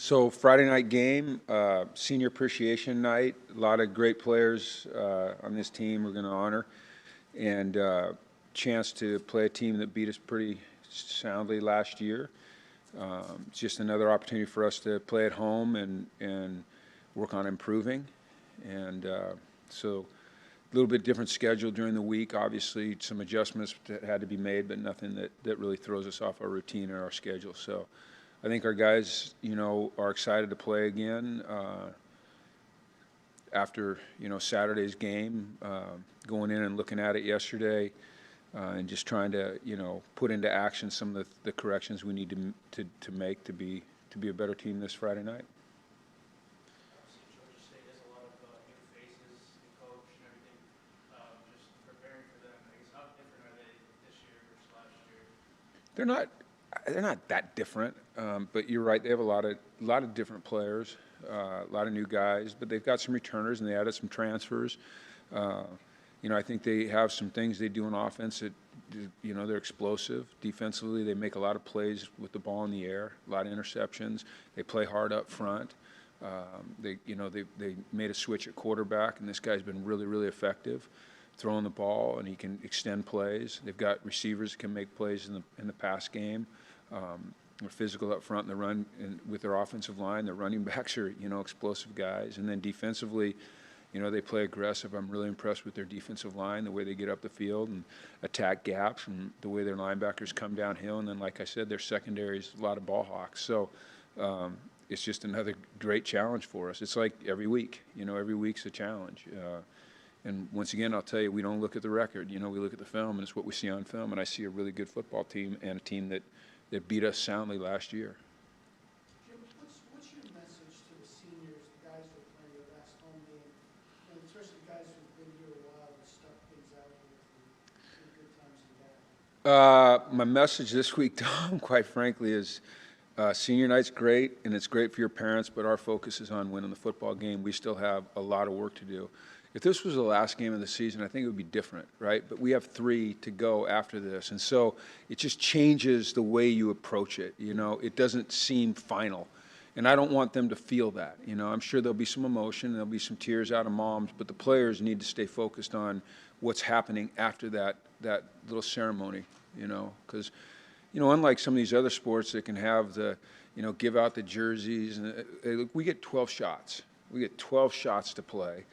So Friday night game, senior appreciation night. A lot of great players on this team we're going to honor, and chance to play a team that beat us pretty soundly last year. It's just another opportunity for us to play at home and work on improving. And so a little bit different schedule during the week. Obviously, some adjustments that had to be made, but nothing that really throws us off our routine or our schedule. So I think our guys, are excited to play again after, Saturday's game, going in and looking at it yesterday, and just trying to, put into action some of the corrections we need to make to be a better team this Friday night. Obviously, Georgia State has a lot of new faces, new coach and everything. Just preparing for them, I guess, how different are they this year versus last year? They're not that different, but you're right. They have a lot of different players, a lot of new guys, but they've got some returners and they added some transfers. I think they have some things they do on offense that, they're explosive. Defensively, they make a lot of plays with the ball in the air, a lot of interceptions. They play hard up front. They made a switch at quarterback, and this guy's been really, really effective throwing the ball, and he can extend plays. They've got receivers that can make plays in the pass game. They're physical up front in the run, and with their offensive line, their running backs are explosive guys, and then defensively, they play aggressive. I'm really impressed with their defensive line, the way they get up the field and attack gaps, and the way their linebackers come downhill. And then, like I said, their secondary is a lot of ball hawks. So it's just another great challenge for us. It's like every week. Every week's a challenge. And once again, I'll tell you, we don't look at the record. We look at the film, and it's what we see on film. And I see a really good football team and a team that beat us soundly last year. Jim, what's your message to the seniors, the guys who are playing their last home game, and especially the guys who've been here a while and stuck things out here through good times and bad? My message this week, Tom, quite frankly, is senior night's great, and it's great for your parents, but our focus is on winning the football game. We still have a lot of work to do. If this was the last game of the season, I think it would be different, right? But we have 3 to go after this, and so it just changes the way you approach it. It doesn't seem final, and I don't want them to feel that. I'm sure there'll be some emotion, there'll be some tears out of moms, but the players need to stay focused on what's happening after that little ceremony. Because unlike some of these other sports that can have the give out the jerseys, and we get 12 shots. We get 12 shots to play.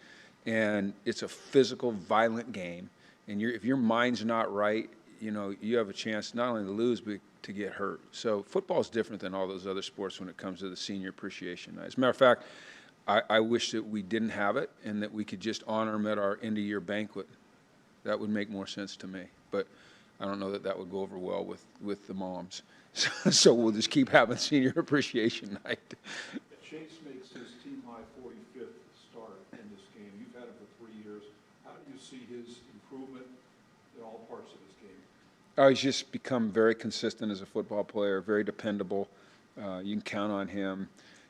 And it's a physical, violent game. And if your mind's not right, you have a chance not only to lose, but to get hurt. So football is different than all those other sports when it comes to the senior appreciation night. As a matter of fact, I wish that we didn't have it and that we could just honor them at our end-of-year banquet. That would make more sense to me. But I don't know that would go over well with the moms. So we'll just keep having senior appreciation night. Chase makes his team-high 45th start in this game. You've had him for 3 years. How do you see his improvement in all parts of this game? He's just become very consistent as a football player, very dependable. You can count on him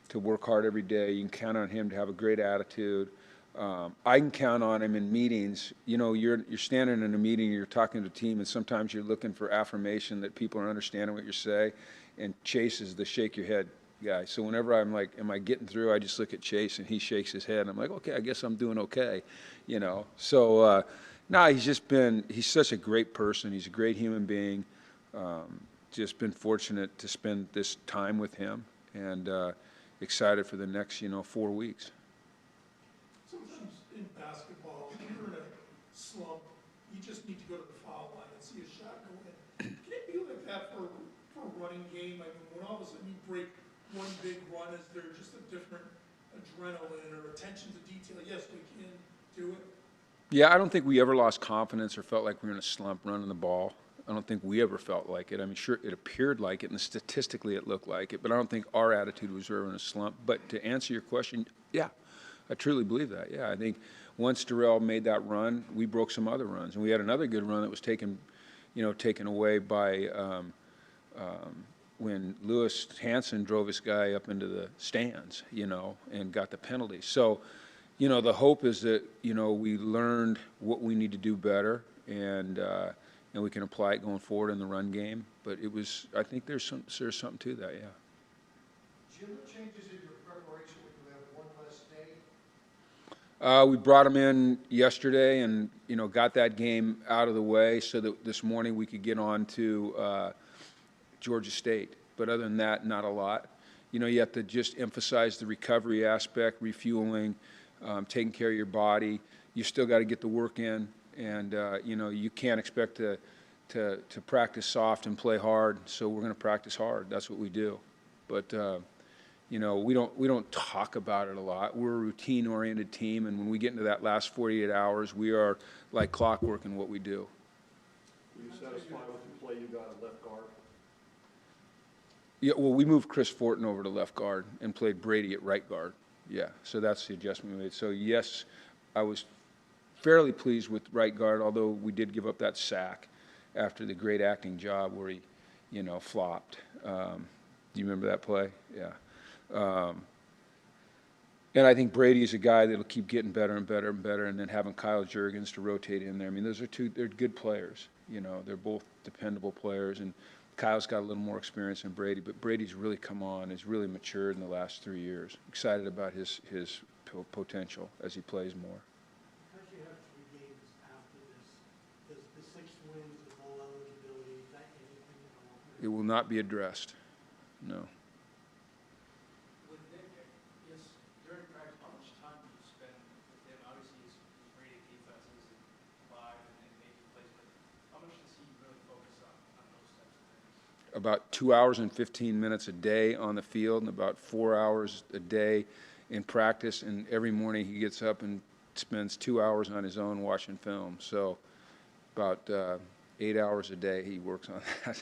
to work hard every day. You can count on him to have a great attitude. I can count on him in meetings. You're standing in a meeting, you're talking to the team, and sometimes you're looking for affirmation that people are understanding what you're saying, and Chase is the shake your head guy. So whenever I'm like, am I getting through, I just look at Chase and he shakes his head and I'm like, okay, I guess I'm doing okay, So he's such a great person. He's a great human being. Just been fortunate to spend this time with him, and excited for the next 4 weeks. Sometimes in basketball, when you're in a slump, you just need to go to the foul line and see a shot go in. Can it be like that for a running game? I mean, when all of a sudden you break one big run, is there just a different adrenaline or attention to detail? Yes, we can do it. Yeah, I don't think we ever lost confidence or felt like we were in a slump running the ball. I don't think we ever felt like it. I mean, sure, it appeared like it, and statistically it looked like it, but I don't think our attitude was ever in a slump. But to answer your question, yeah, I truly believe that. Yeah, I think once Darrell made that run, we broke some other runs, and we had another good run that was taken away by when Lewis Hansen drove his guy up into the stands, and got the penalty. So, the hope is that, we learned what we need to do better, and we can apply it going forward in the run game. But I think there's something to that, yeah. Jim, what changes in your preparation when you have one less day? We brought him in yesterday and, got that game out of the way so that this morning we could get on to Georgia State. But other than that, not a lot. You have to just emphasize the recovery aspect, refueling, taking care of your body. You still got to get the work in, and, you can't expect to practice soft and play hard, so we're going to practice hard. That's what we do. But, we don't talk about it a lot. We're a routine-oriented team, and when we get into that last 48 hours, we are like clockwork in what we do. Were you satisfied with the play you got at left guard? Yeah, well, we moved Chris Fortin over to left guard and played Brady at right guard. Yeah, so that's the adjustment we made. So, yes, I was fairly pleased with right guard, although we did give up that sack after the great acting job where he, flopped. Do you remember that play? Yeah. And I think Brady's a guy that'll keep getting better and better and better, and then having Kyle Juergens to rotate in there. I mean, they're good players. They're both dependable players, and Kyle's got a little more experience than Brady, but Brady's really come on, has really matured in the last 3 years. Excited about his potential as he plays more. Because you have 3 games after this, does the 6 wins, the bowl eligibility, is that anything you want? It will not be addressed. No. With Nick, yes, during practice, how much time do you spend with him? Obviously, he's reading defenses and live and making plays, but how much does he really focus on those types of things? About 2 hours and 15 minutes a day on the field and about 4 hours a day in practice. And every morning he gets up and spends 2 hours on his own watching film. So about 8 hours a day he works on that.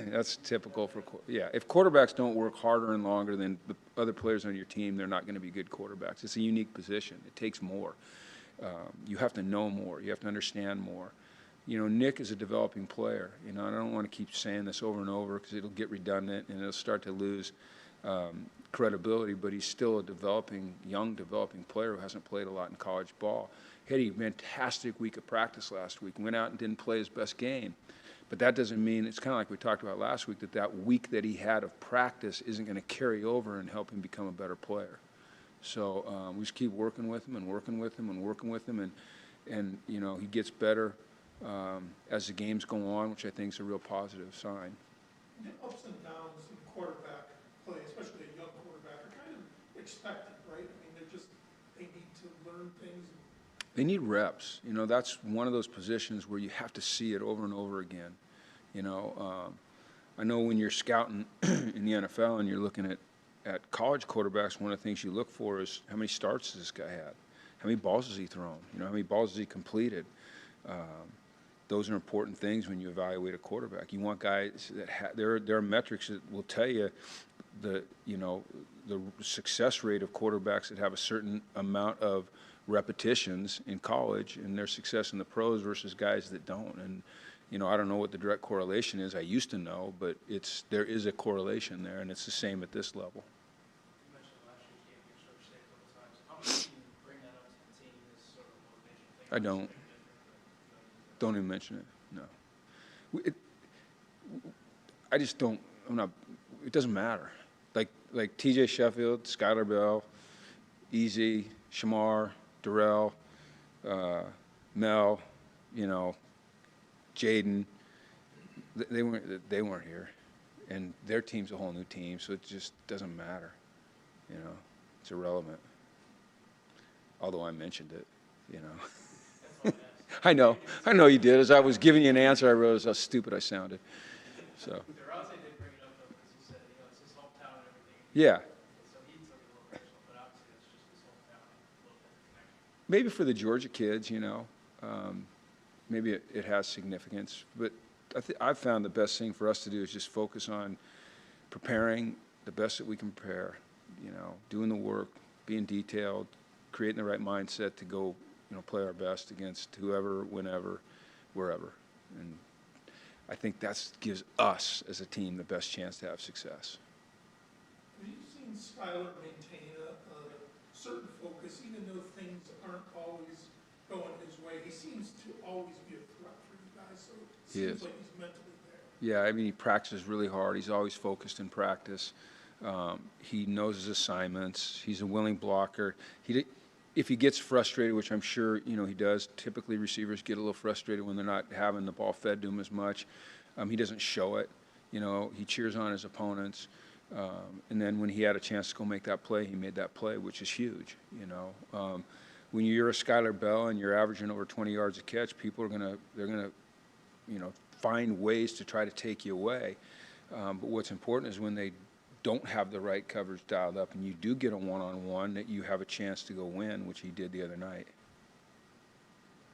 That's typical for, yeah. If quarterbacks don't work harder and longer than the other players on your team, they're not going to be good quarterbacks. It's a unique position. It takes more. You have to know more. You have to understand more. Nick is a developing player. And I don't want to keep saying this over and over because it'll get redundant and it'll start to lose credibility, but he's still a young developing player who hasn't played a lot in college ball. He had a fantastic week of practice last week. Went out and didn't play his best game. But that doesn't mean, it's kind of like we talked about last week, that week that he had of practice isn't going to carry over and help him become a better player. So we just keep working with him and working with him and working with him, and he gets better as the games go on, which I think is a real positive sign. The ups and downs in quarterback play, especially a young quarterback, are kind of expected, right? I mean, they need to learn things. They need reps. That's one of those positions where you have to see it over and over again. I know when you're scouting in the NFL and you're looking at college quarterbacks, one of the things you look for is how many starts does this guy have? How many balls has he thrown? How many balls has he completed? Those are important things when you evaluate a quarterback. You want guys that there are metrics that will tell you the success rate of quarterbacks that have a certain amount of repetitions in college and their success in the pros versus guys that don't. And I don't know what the direct correlation is. I used to know, but there is a correlation there, and it's the same at this level. You mentioned last year's game against Georgia State a couple times. How much do you bring that up to the team, this sort of motivation thing? I don't. Don't even mention it. No. I just don't. I'm not. It doesn't matter. Like T.J. Sheffield, Skylar Bell, Easy, Shamar, Darrell, Mel, Jaden, they weren't here, and their team's a whole new team, so it just doesn't matter. It's irrelevant. Although I mentioned it, I know you did. As I was giving you an answer, I realized how stupid I sounded. So. Route did bring it up though, because he said, it's his hometown and everything. Yeah. So he took it a little personal, but obviously it's just his hometown, a little bit of connection. Maybe for the Georgia kids, maybe it has significance. But I've found the best thing for us to do is just focus on preparing the best that we can prepare, doing the work, being detailed, creating the right mindset to go, play our best against whoever, whenever, wherever. And I think that gives us as a team the best chance to have success. Have you seen Skylar maintain a certain focus, even though things aren't always going his way? He seems to always be a threat for you guys, so it seems like he's mentally there. Yeah, I mean, he practices really hard. He's always focused in practice. He knows his assignments. He's a willing blocker. If he gets frustrated, which I'm sure, he does, typically receivers get a little frustrated when they're not having the ball fed to him as much. He doesn't show it. He cheers on his opponents. And then when he had a chance to go make that play, he made that play, which is huge, when you're a Skylar Bell and you're averaging over 20 yards a catch, people are they're gonna, find ways to try to take you away. But what's important is when they don't have the right coverage dialed up and you do get a one-on-one, that you have a chance to go win, which he did the other night.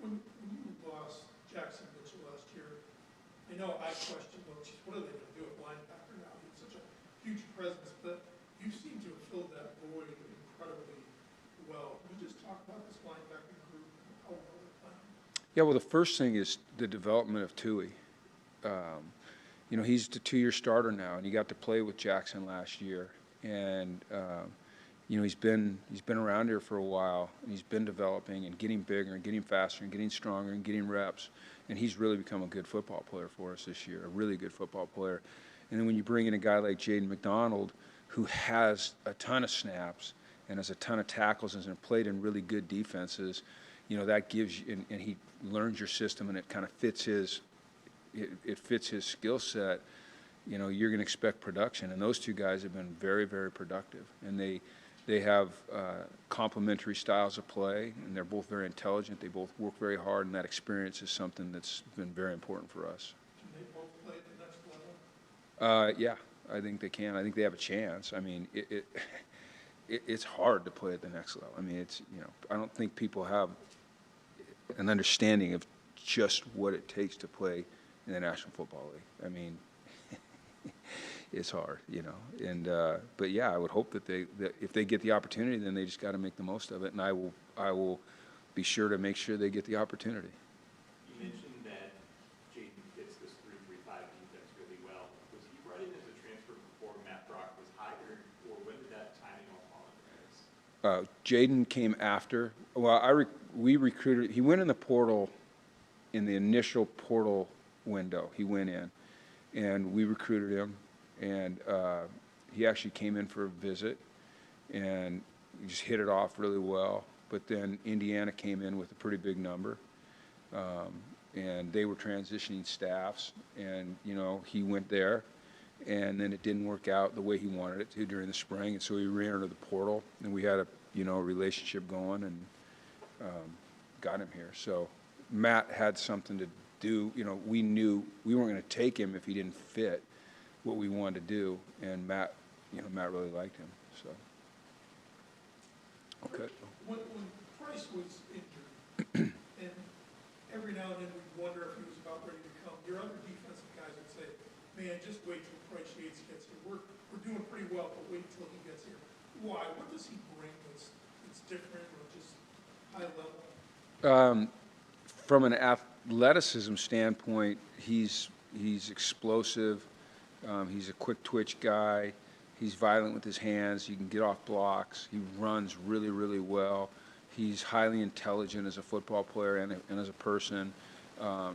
When you lost Jackson Mitchell last year, I know I questioned, well, geez, what are they gonna do at linebacker now? He's such a huge presence, but you seem to have filled that void incredibly well. Can you just talk about this linebacker group and how well they're playing? Yeah, well, the first thing is the development of Tui. He's the 2-year starter now, and he got to play with Jackson last year. And he's been around here for a while, and he's been developing and getting bigger and getting faster and getting stronger and getting reps. And he's really become a good football player for us this year, a really good football player. And then when you bring in a guy like Jaden McDonald, who has a ton of snaps and has a ton of tackles and has played in really good defenses, that gives you, and he learns your system, and it kind of fits his skill set. You're going to expect production, and those two guys have been very, very productive, and they have complementary styles of play, and they're both very intelligent. They both work very hard, and that experience is something that's been very important for us. Can they both play at the next level? Yeah, I think they can. I think they have a chance. I mean, it's hard to play at the next level. I mean, I don't think people have an understanding of just what it takes to play in the National Football League. I mean, it's hard, And but yeah, I would hope that if they get the opportunity, then they just got to make the most of it. And I will be sure to make sure they get the opportunity. You mentioned that Jaden fits this 3-3-5 defense really well. Was he brought in as a transfer before Matt Brock was hired, or when did that timing all fall into place? Jaden came after. Well, we recruited. He went in the portal, in the initial portal window. He went in, and we recruited him, and he actually came in for a visit, and he just hit it off really well. But then Indiana came in with a pretty big number, and they were transitioning staffs, and he went there, and then it didn't work out the way he wanted it to during the spring, and so he ran into the portal, and we had a relationship going, and got him here. So Matt had something to do. We knew we weren't going to take him if he didn't fit what we wanted to do, and Matt really liked him. So okay. When Price was injured, and every now and then we'd wonder if he was about ready to come, your other defensive guys would say, man, just wait till Price Yates gets here. We're doing pretty well, but wait till he gets here. Why? What does he bring that's different or just high level? From an athleticism standpoint, he's explosive. He's a quick twitch guy. He's violent with his hands. He can get off blocks. He runs really, really well. He's highly intelligent as a football player and as a person.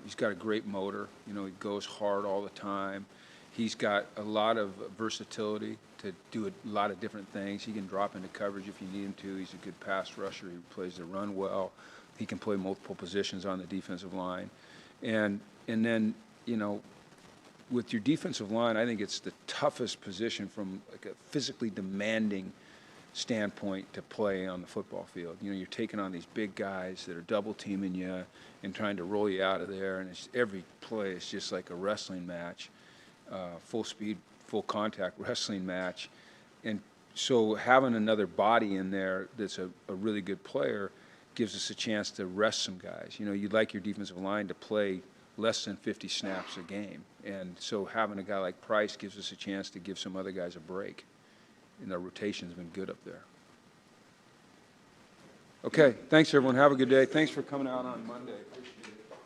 He's got a great motor. He goes hard all the time. He's got a lot of versatility to do a lot of different things. He can drop into coverage if you need him to. He's a good pass rusher. He plays the run well. He can play multiple positions on the defensive line. And then, with your defensive line, I think it's the toughest position from like a physically demanding standpoint to play on the football field. You're taking on these big guys that are double teaming you and trying to roll you out of there, and every play is just like a wrestling match, full speed, full contact wrestling match. And so having another body in there that's a really good player gives us a chance to rest some guys. You'd like your defensive line to play less than 50 snaps a game. And so having a guy like Price gives us a chance to give some other guys a break. And the rotation's been good up there. Okay, thanks everyone. Have a good day. Thanks for coming out on Monday. Appreciate it.